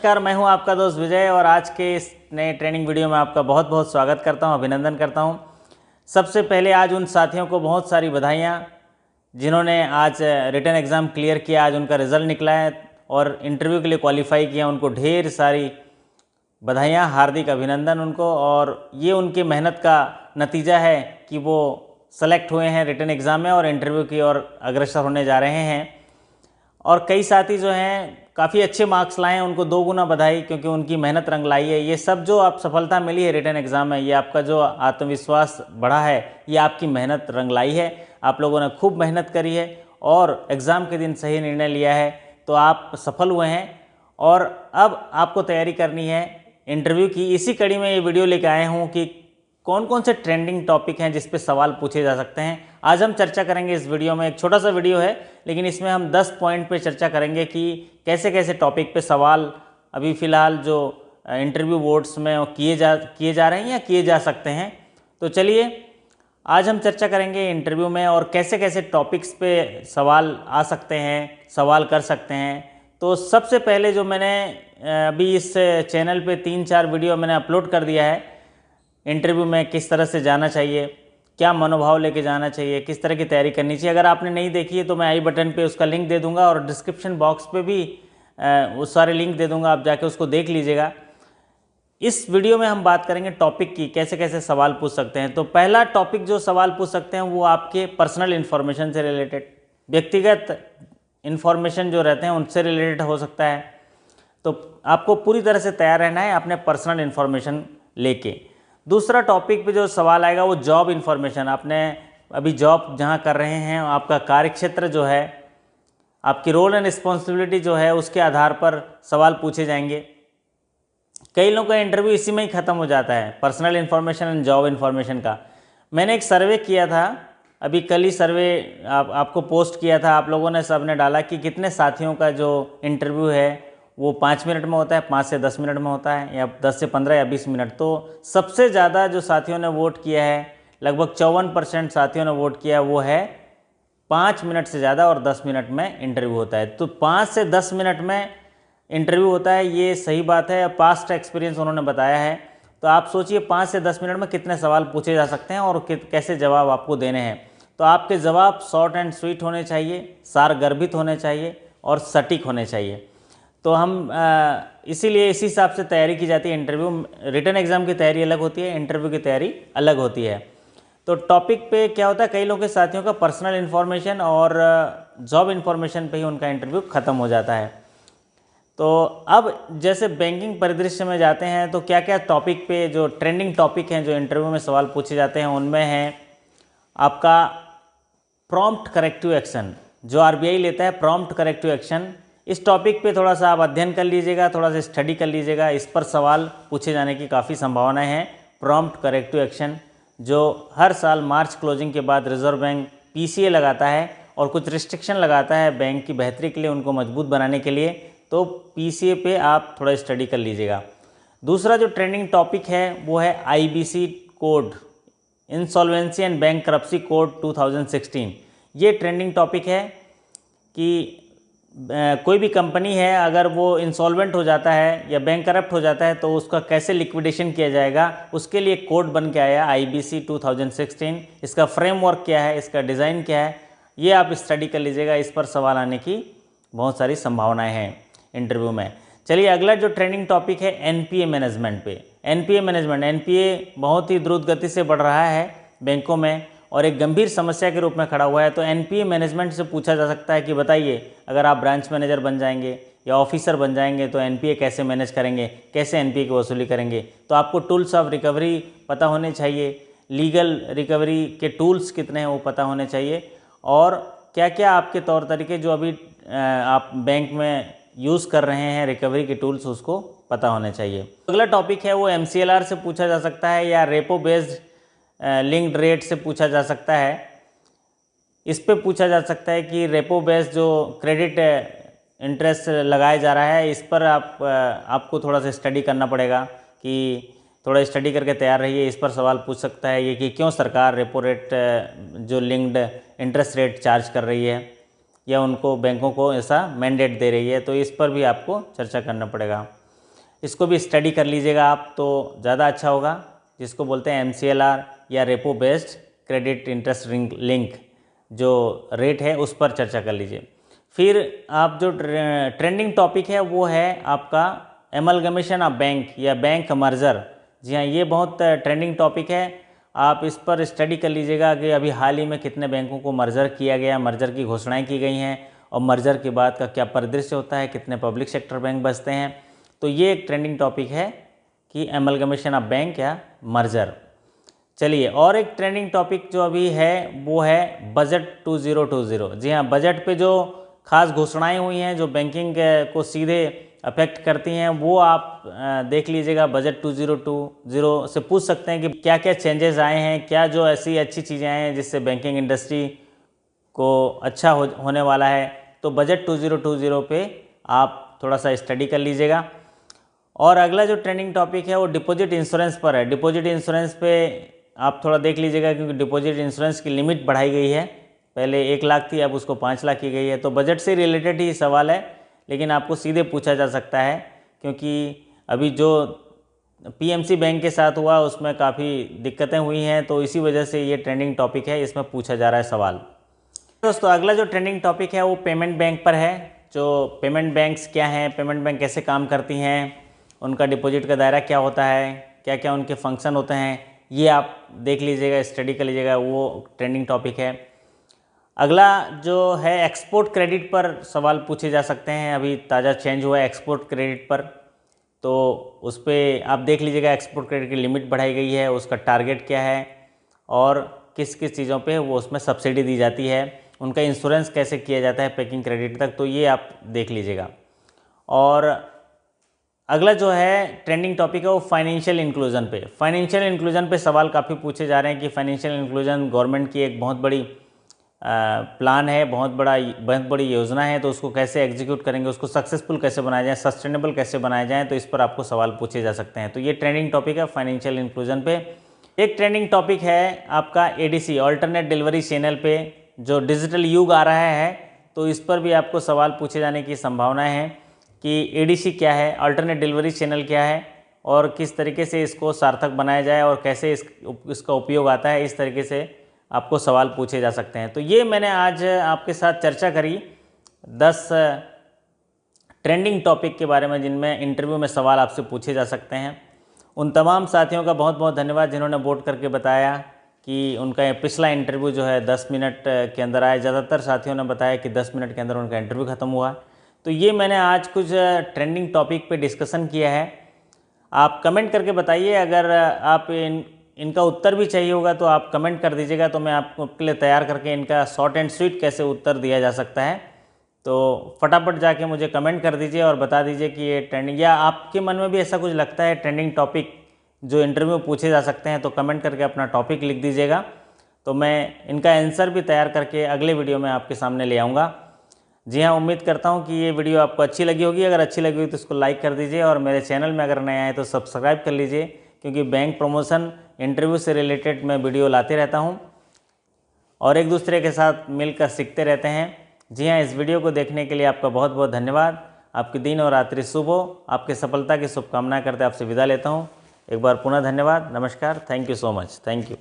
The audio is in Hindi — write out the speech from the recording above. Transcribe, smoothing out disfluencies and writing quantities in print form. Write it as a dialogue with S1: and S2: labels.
S1: नमस्कार, मैं हूं आपका दोस्त विजय और आज के इस नए ट्रेनिंग वीडियो में आपका बहुत बहुत स्वागत करता हूं, अभिनंदन करता हूं। सबसे पहले आज उन साथियों को बहुत सारी बधाइयां जिन्होंने आज रिटन एग्ज़ाम क्लियर किया, आज उनका रिज़ल्ट निकला है और इंटरव्यू के लिए क्वालिफाई किया। उनको ढेर सारी बधाइयाँ, हार्दिक अभिनंदन उनको। और ये उनकी मेहनत का नतीजा है कि वो सेलेक्ट हुए हैं रिटन एग्ज़ाम में और इंटरव्यू की ओर अग्रसर होने जा रहे हैं। और कई साथी जो हैं काफ़ी अच्छे मार्क्स लाए हैं, उनको 2 गुना बधाई, क्योंकि उनकी मेहनत रंग लाई है। ये सब जो आप सफलता मिली है रिटन एग्ज़ाम में, ये आपका जो आत्मविश्वास बढ़ा है, ये आपकी मेहनत रंग लाई है। आप लोगों ने खूब मेहनत करी है और एग्ज़ाम के दिन सही निर्णय लिया है, तो आप सफल हुए हैं। और अब आपको तैयारी करनी है इंटरव्यू की। इसी कड़ी में ये वीडियो लेकर आए हूँ कि कौन कौन से ट्रेंडिंग टॉपिक हैं जिस पे सवाल पूछे जा सकते हैं। आज हम चर्चा करेंगे इस वीडियो में। एक छोटा सा वीडियो है, लेकिन इसमें हम 10 पॉइंट पे चर्चा करेंगे कि कैसे कैसे टॉपिक पे सवाल अभी फ़िलहाल जो इंटरव्यू बोर्ड्स में किए जा रहे हैं या किए जा सकते हैं। तो चलिए आज हम चर्चा करेंगे इंटरव्यू में और कैसे कैसे टॉपिक्स पे सवाल आ सकते हैं, सवाल कर सकते हैं। तो सबसे पहले जो मैंने अभी इस चैनल पे 3-4 वीडियो मैंने अपलोड कर दिया है, इंटरव्यू में किस तरह से जाना चाहिए, क्या मनोभाव लेके जाना चाहिए, किस तरह की तैयारी करनी चाहिए। अगर आपने नहीं देखी है तो मैं आई बटन पे उसका लिंक दे दूंगा और डिस्क्रिप्शन बॉक्स पे भी वो सारे लिंक दे दूंगा, आप जाके उसको देख लीजिएगा। इस वीडियो में हम बात करेंगे टॉपिक की, कैसे कैसे सवाल पूछ सकते हैं। तो पहला टॉपिक जो सवाल पूछ सकते हैं वो आपके पर्सनल इन्फॉर्मेशन से रिलेटेड, व्यक्तिगत इन्फॉर्मेशन जो रहते हैं उनसे रिलेटेड हो सकता है। तो आपको पूरी तरह से तैयार रहना है अपने पर्सनल इन्फॉर्मेशन लेके। दूसरा टॉपिक पे जो सवाल आएगा वो जॉब इन्फॉर्मेशन। आपने अभी जॉब जहाँ कर रहे हैं, आपका कार्यक्षेत्र जो है, आपकी रोल एंड रिस्पॉन्सिबिलिटी जो है, उसके आधार पर सवाल पूछे जाएंगे। कई लोगों का इंटरव्यू इसी में ही ख़त्म हो जाता है, personal information and job information का। मैंने एक सर्वे किया था, अभी कल ही सर्वे आपको पोस्ट किया था। आप लोगों ने सबने डाला कि कितने साथियों का जो इंटरव्यू है वो 5 मिनट में होता है, 5 से 10 मिनट में होता है, या 10 से 15 या 20 मिनट। तो सबसे ज़्यादा जो साथियों ने वोट किया है, लगभग 54% साथियों ने वोट किया, वो है 5 मिनट से ज़्यादा और 10 मिनट में इंटरव्यू होता है। तो 5 से 10 मिनट में इंटरव्यू होता है, ये सही बात है। पास्ट एक्सपीरियंस उन्होंने बताया है। तो आप सोचिए 5 से 10 मिनट में कितने सवाल पूछे जा सकते हैं और कैसे जवाब आपको देने हैं। तो आपके जवाब शॉर्ट एंड स्वीट होने चाहिए, सारगर्भित होने चाहिए और सटीक होने चाहिए। तो हम इसीलिए इसी हिसाब से तैयारी की जाती है। इंटरव्यू, रिटन एग्ज़ाम की तैयारी अलग होती है, इंटरव्यू की तैयारी अलग होती है। तो टॉपिक पे क्या होता है, कई लोगों के साथियों का पर्सनल इन्फॉर्मेशन और जॉब इन्फॉर्मेशन पे ही उनका इंटरव्यू ख़त्म हो जाता है। तो अब जैसे बैंकिंग परिदृश्य में जाते हैं तो क्या क्या टॉपिक पे जो ट्रेंडिंग टॉपिक हैं जो इंटरव्यू में सवाल पूछे जाते हैं, उनमें है आपका प्रॉम्प्ट करेक्टिव एक्शन, जो आरबीआई लेता है, प्रॉम्प्ट करेक्टिव एक्शन। इस टॉपिक पे थोड़ा सा आप अध्ययन कर लीजिएगा, थोड़ा सा स्टडी कर लीजिएगा। इस पर सवाल पूछे जाने की काफ़ी संभावनाएं हैं। प्रॉम्प्ट करेक्टिव एक्शन जो हर साल मार्च क्लोजिंग के बाद रिजर्व बैंक पीसीए लगाता है और कुछ रिस्ट्रिक्शन लगाता है बैंक की बेहतरी के लिए, उनको मजबूत बनाने के लिए। तो पीसीए पे आप थोड़ा स्टडी कर लीजिएगा। दूसरा जो ट्रेंडिंग टॉपिक है वो है IBC code, insolvency and bankruptcy code 2016। ये ट्रेंडिंग टॉपिक है कि कोई भी कंपनी है अगर वो इंसॉल्वेंट हो जाता है या बैंक करप्ट हो जाता है तो उसका कैसे लिक्विडेशन किया जाएगा, उसके लिए कोड बन के आया आईबीसी 2016। इसका फ्रेमवर्क क्या है, इसका डिज़ाइन क्या है, ये आप स्टडी कर लीजिएगा। इस पर सवाल आने की बहुत सारी संभावनाएं हैं इंटरव्यू में। चलिए अगला जो ट्रेंडिंग टॉपिक है एनपीए मैनेजमेंट पे। एनपीए मैनेजमेंट, एनपीए बहुत ही द्रुत गति से बढ़ रहा है बैंकों में और एक गंभीर समस्या के रूप में खड़ा हुआ है। तो एनपीए मैनेजमेंट से पूछा जा सकता है कि बताइए, अगर आप ब्रांच मैनेजर बन जाएंगे या ऑफिसर बन जाएंगे तो एनपीए कैसे मैनेज करेंगे, कैसे एनपीए की वसूली करेंगे। तो आपको टूल्स ऑफ रिकवरी पता होने चाहिए, लीगल रिकवरी के टूल्स कितने हैं वो पता होने चाहिए, और क्या क्या आपके तौर तरीके जो अभी आप बैंक में यूज़ कर रहे हैं रिकवरी के टूल्स, उसको पता होने चाहिए। अगला टॉपिक है वो एमसीएलआर से पूछा जा सकता है या रेपो बेस्ड लिंक्ड रेट से पूछा जा सकता है। इस पे पूछा जा सकता है कि रेपो बेस्ड जो क्रेडिट इंटरेस्ट लगाया जा रहा है, इस पर आपको थोड़ा सा स्टडी करना पड़ेगा, कि थोड़ा स्टडी करके तैयार रहिए। इस पर सवाल पूछ सकता है ये कि क्यों सरकार रेपो रेट जो लिंक्ड इंटरेस्ट रेट चार्ज कर रही है या उनको बैंकों को ऐसा मैंडेट दे रही है, तो इस पर भी आपको चर्चा करना पड़ेगा। इसको भी स्टडी कर लीजिएगा आप तो ज़्यादा अच्छा होगा, जिसको बोलते हैं MCLR या repo based credit interest link जो रेट है उस पर चर्चा कर लीजिए। फिर आप जो ट्रेंडिंग टॉपिक है वो है आपका एमलगमेशन ऑफ बैंक या बैंक मर्जर। जी हाँ, ये बहुत ट्रेंडिंग टॉपिक है, आप इस पर स्टडी कर लीजिएगा कि अभी हाल ही में कितने बैंकों को मर्जर किया गया, मर्जर की घोषणाएं की गई हैं और मर्जर के बाद का क्या परिदृश्य होता है, कितने पब्लिक सेक्टर बैंक बचते हैं। तो ये एक ट्रेंडिंग टॉपिक है कि एमलगमेशन ऑफ बैंक या मर्जर। चलिए, और एक ट्रेंडिंग टॉपिक जो अभी है वो है बजट 2020। जी हाँ, बजट पे जो खास घोषणाएं हुई हैं जो बैंकिंग को सीधे अफेक्ट करती हैं वो आप देख लीजिएगा। बजट 2020 से पूछ सकते हैं कि क्या क्या चेंजेस आए हैं, क्या जो ऐसी अच्छी चीज़ें आए हैं जिससे बैंकिंग इंडस्ट्री को अच्छा होने वाला है। तो बजट 2020 पे आप थोड़ा सा स्टडी कर लीजिएगा। और अगला जो ट्रेंडिंग टॉपिक है वो डिपॉजिट इंश्योरेंस पर है। डिपॉजिट इंश्योरेंस पे आप थोड़ा देख लीजिएगा क्योंकि डिपॉजिट इंश्योरेंस की लिमिट बढ़ाई गई है, पहले 1 लाख थी, अब उसको 5 लाख की गई है। तो बजट से रिलेटेड ही सवाल है, लेकिन आपको सीधे पूछा जा सकता है क्योंकि अभी जो PMC बैंक के साथ हुआ उसमें काफ़ी दिक्कतें हुई हैं, तो इसी वजह से ये ट्रेंडिंग टॉपिक है, इसमें पूछा जा रहा है सवाल। दोस्तों, अगला जो ट्रेंडिंग टॉपिक है वो पेमेंट बैंक पर है। जो पेमेंट बैंक्स क्या हैं, पेमेंट बैंक कैसे काम करती हैं, उनका डिपॉजिट का दायरा क्या होता है, क्या क्या उनके फंक्शन होते हैं, ये आप देख लीजिएगा, स्टडी कर लीजिएगा, वो ट्रेंडिंग टॉपिक है। अगला जो है एक्सपोर्ट क्रेडिट पर सवाल पूछे जा सकते हैं, अभी ताज़ा चेंज हुआ है एक्सपोर्ट क्रेडिट पर, तो उस पर आप देख लीजिएगा। एक्सपोर्ट क्रेडिट की लिमिट बढ़ाई गई है, उसका टारगेट क्या है और किस किस चीज़ों पे वो उसमें सब्सिडी दी जाती है, उनका इंश्योरेंस कैसे किया जाता है पैकिंग क्रेडिट तक, तो ये आप देख लीजिएगा। और अगला जो है ट्रेंडिंग टॉपिक है वो फाइनेंशियल इंक्लूजन पे। फाइनेंशियल इंक्लूजन पे सवाल काफ़ी पूछे जा रहे हैं कि फाइनेंशियल इंक्लूजन गवर्नमेंट की एक बहुत बड़ी प्लान है, बहुत बड़ी योजना है, तो उसको कैसे एग्जीक्यूट करेंगे, उसको सक्सेसफुल कैसे बनाया जाए, सस्टेनेबल कैसे बनाया जाए, तो इस पर आपको सवाल पूछे जा सकते हैं। तो ये ट्रेंडिंग टॉपिक है फाइनेंशियल इंक्लूजन पे। एक ट्रेंडिंग टॉपिक है आपका ADC अल्टरनेट डिलीवरी चैनल पे, जो डिजिटल युग आ रहा है, तो इस पर भी आपको सवाल पूछे जाने की संभावनाएं हैं कि ADC क्या है, अल्टरनेट डिलीवरी चैनल क्या है और किस तरीके से इसको सार्थक बनाया जाए और कैसे इसका उपयोग आता है, इस तरीके से आपको सवाल पूछे जा सकते हैं। तो ये मैंने आज आपके साथ चर्चा करी 10 ट्रेंडिंग टॉपिक के बारे में जिनमें इंटरव्यू में सवाल आपसे पूछे जा सकते हैं। उन तमाम साथियों का बहुत बहुत धन्यवाद जिन्होंने वोट करके बताया कि उनका पिछला इंटरव्यू जो है 10 मिनट के अंदर आया। ज़्यादातर साथियों ने बताया कि 10 मिनट के अंदर उनका इंटरव्यू ख़त्म हुआ। तो ये मैंने आज कुछ ट्रेंडिंग टॉपिक पे डिस्कशन किया है। आप कमेंट करके बताइए, अगर आप इनका उत्तर भी चाहिए होगा तो आप कमेंट कर दीजिएगा, तो मैं आपके लिए तैयार करके इनका शॉर्ट एंड स्वीट कैसे उत्तर दिया जा सकता है, तो फटाफट जाके मुझे कमेंट कर दीजिए और बता दीजिए कि ये ट्रेंडिंग, या आपके मन में भी ऐसा कुछ लगता है ट्रेंडिंग टॉपिक जो इंटरव्यू पूछे जा सकते हैं, तो कमेंट करके अपना टॉपिक लिख दीजिएगा, तो मैं इनका आंसर भी तैयार करके अगले वीडियो में आपके सामने ले आऊँगा। जी हाँ, उम्मीद करता हूँ कि ये वीडियो आपको अच्छी लगी होगी। अगर अच्छी लगी हुई तो इसको लाइक कर दीजिए और मेरे चैनल में अगर नए आए तो सब्सक्राइब कर लीजिए, क्योंकि बैंक प्रमोशन इंटरव्यू से रिलेटेड मैं वीडियो लाते रहता हूँ और एक दूसरे के साथ मिलकर सीखते रहते हैं। जी हाँ, इस वीडियो को देखने के लिए आपका बहुत बहुत धन्यवाद। आपके दिन और रात्रि शुभ हो, आपकी सफलता की शुभकामनाएं करते आपसे विदा लेता हूँ। एक बार पुनः धन्यवाद, नमस्कार, thank you so much, thank you.